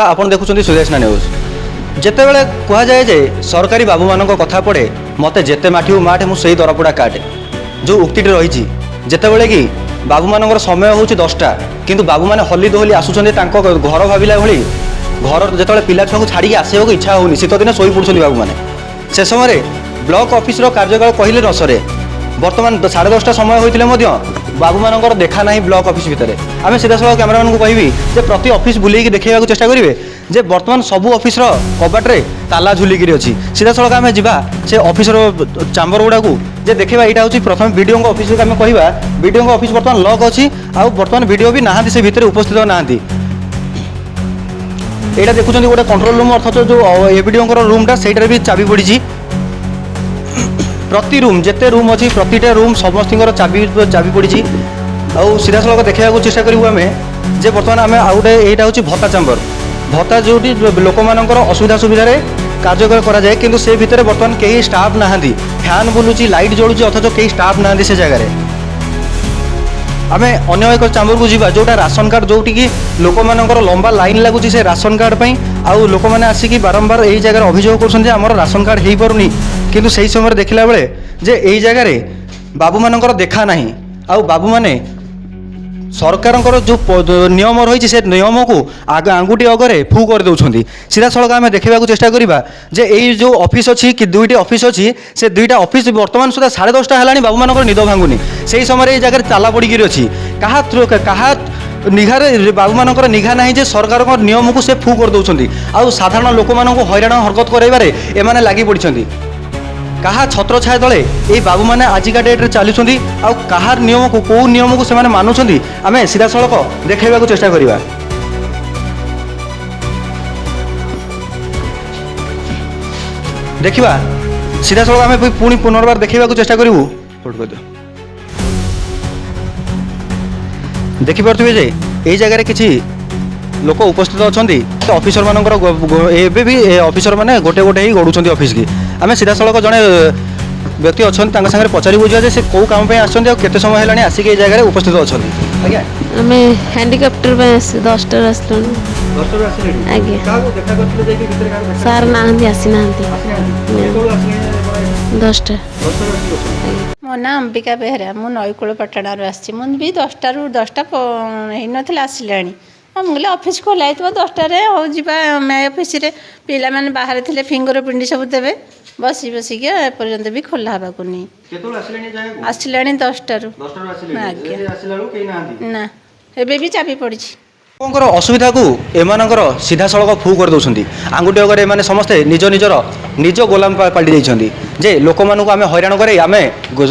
ଆପଣ ଦେଖୁଛନ୍ତି ସୁଦେଶନା ନ୍ୟୁଜ୍। ଯେତେବେଳେ କୁହାଯାଏ ଯେ ସରକାରୀ ବାବୁମାନଙ୍କ କଥା ପଡ଼େ ମୋତେ ଯେତେ ମାଠିବୁ ମାଠେ ମୁଁ ସେଇ ଦରପୋଡ଼ା କାଟେ, ଯେଉଁ ଉକ୍ତିଟି ରହିଛି, ଯେତେବେଳେ କି ବାବୁମାନଙ୍କର ସମୟ ହେଉଛି 10ଟା କିନ୍ତୁ ବାବୁମାନେ ହଲି ଦୋହଲି ଆସୁଛନ୍ତି ତାଙ୍କ ଘର ଭାବିଲା ଭଳି। ଘର ଯେତେବେଳେ ପିଲା ଛୁଆଙ୍କୁ ଛାଡ଼ିକି ଆସିବାକୁ ଇଚ୍ଛା ହେଉନି, ଶୀତଦିନେ ଶୋଇ ପଡ଼ୁଛନ୍ତି ବାବୁମାନେ। ସେ ସମୟରେ ବ୍ଲକ ଅଫିସର କାର୍ଯ୍ୟକାଳ କହିଲେ ନ ସରେ। ବର୍ତ୍ତମାନ 10:30 ସମୟ ହୋଇଥିଲେ ମଧ୍ୟ ବାବୁମାନଙ୍କର ଦେଖା ନାହିଁ ବ୍ଲକ ଅଫିସ ଭିତରେ। ଆମେ ସିଧାସଳଖ କ୍ୟାମେରାମାନଙ୍କୁ କହିବି ଯେ ପ୍ରତି ଅଫିସ ବୁଲେଇକି ଦେଖାଇବାକୁ ଚେଷ୍ଟା କରିବେ ଯେ ବର୍ତ୍ତମାନ ସବୁ ଅଫିସର କବାଟରେ ତାଲା ଝୁଲିକିରି ଅଛି। ସିଧାସଳଖ ଆମେ ଯିବା ସେ ଅଫିସର ଚାମ୍ବର ଗୁଡ଼ାକୁ ଯେ ଦେଖିବା। ଏଇଟା ହେଉଛି ପ୍ରଥମେ ବିଡ଼ିଓଙ୍କ ଅଫିସକୁ ଆମେ କହିବା। ବିଡ଼ିଓଙ୍କ ଅଫିସ ବର୍ତ୍ତମାନ ଲକ୍ ଅଛି, ଆଉ ବର୍ତ୍ତମାନ ବିଡ଼ିଓ ବି ନାହାନ୍ତି, ସେ ଭିତରେ ଉପସ୍ଥିତ ନାହାନ୍ତି। ଏଇଟା ଦେଖୁଛନ୍ତି ଗୋଟେ କଣ୍ଟ୍ରୋଲ ରୁମ୍, ଅଥଚ ଯେଉଁ ଏବିଡ଼ିଓଙ୍କର ରୁମ୍ଟା ସେଇଟାରେ ବି ଚାବି ପଡ଼ିଛି। प्रति रूम जिते रूम अच्छी प्रतिटा रूम समस्त चाबी पड़ी। आउ सीधासलख देखा चेष्टा करूँ आम जे बर्तमान आम आउ गए यहाँ हूँ भत्ता चाम्बर। भत्ता जो लोक मान असुविधा सुविधा कार्यकर कराए कि से भितर बर्तमान कहीं स्टाफ ना, फैन बुलूची लाइट जलूची अथच कहीं स्टाफ ना से जगार। आम अन्य एक चाम्बर को जीवा जोटा राशन कार्ड जो लोक मानकर लंबा लाइन लगुच से राशन कार्ड पर आउ लोक मैंने आसिक बारंबार यही जगह अभियोग कर राशन कार्ड हो पारुनी किंतु सही समय देखला बेले जे यही जगह बाबू मानकर देखा नहीं। आउ बाबू माने सरकार जो नियम रही से नियम को आंगुठी अगरे फू कर दौरान। सीधा सड़क आम देखा चेष्टा करवा जे यही जो ऑफिस अच्छी कि दुईटी ऑफिस अच्छी से दुईटा ऑफिस बर्तमान सुधा 10:30 है बाबू मानकर निद भांगुनी। से ही समय जगह ताला पड़ी अच्छी क्या निघार बाबू मानकर निघा ना जे सरकार नियम को से फू कर दौरान। आउ साधारण लोक मान हैरान हरकत कराइबारे एमाने लागी पड़छंती। कहा छत्र छाया तले ये बाबू मैंने आजिका डेट्रे चलुँच आउ कहार नियम को कौ नियम को से मानुंट आम सीधा सड़क देखा चेष्टा करवा। देखा सीधा सड़क आम पुणी पुनर्बार देखा चेष्टा करूँ। देखिपे जे यही जगह किसी लोक उपस्थित अच्छा ऑफिसर मानकर एबे भी ऑफिसर माने गोटे गोटे ही गड़ुंट ऑफिस की। आम सीधा सड़क जड़े व्यक्ति अच्छा सागर पचारि बुझा से कौ काम केते समय है आसिक जगह उपस्थित अच्छा। आज्ञा आम हैंडिकैप्टर 10टा सार ना आसी ना 10टा। मो ना अंबिका बेहरा मु नईकूल पटणार आसी भी 10टा रू 10टा होना आसला। मुझे ऑफिस खोला 10टारे हो जा मैं ऑफिस पिला मैंने बाहर थे फिंगर प्रिंट सब देवे बसी बसिक एपर्यंत भी खोला हवाक नहीं आसला 10टारू ना एबे भी चाबी पड़ी। लोकर असुविधा को एमानकर सीधा सड़क फू कर दौरान। आंगुठी अगर एम समस्ते निज निजर निज गोलाम पाल्टी जाइए जे लोक मानक आम हैरान करे आम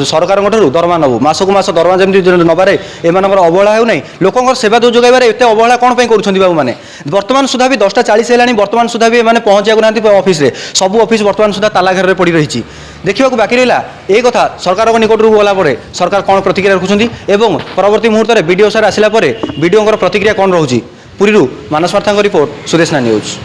सरकार दरमा नबू मासक मास दरमा जमी नबारे एमानकर अवहेला हो ना। लोक सेवा जो जोगाइबार एत अवहेला कौन कर बाबू मैंने बर्तमान सुधा भी 10:40 है बर्तमान सुधा भी एम पहुँचा ना ऑफिस सब ऑफिस बर्तमान सुधा ताला घर में पड़ी रही। देखा बाकी रहा ये कथा सरकार निकट गलापर सरकार कौन प्रतिक्रिया रखुच्च एवं परवर्ती मुहूर्त में वीडियो सार आसला वीडियो प्रतिक्रिया कौन रोचे। पुरी मानस मार्था रिपोर्ट सुदेशना न्यूज।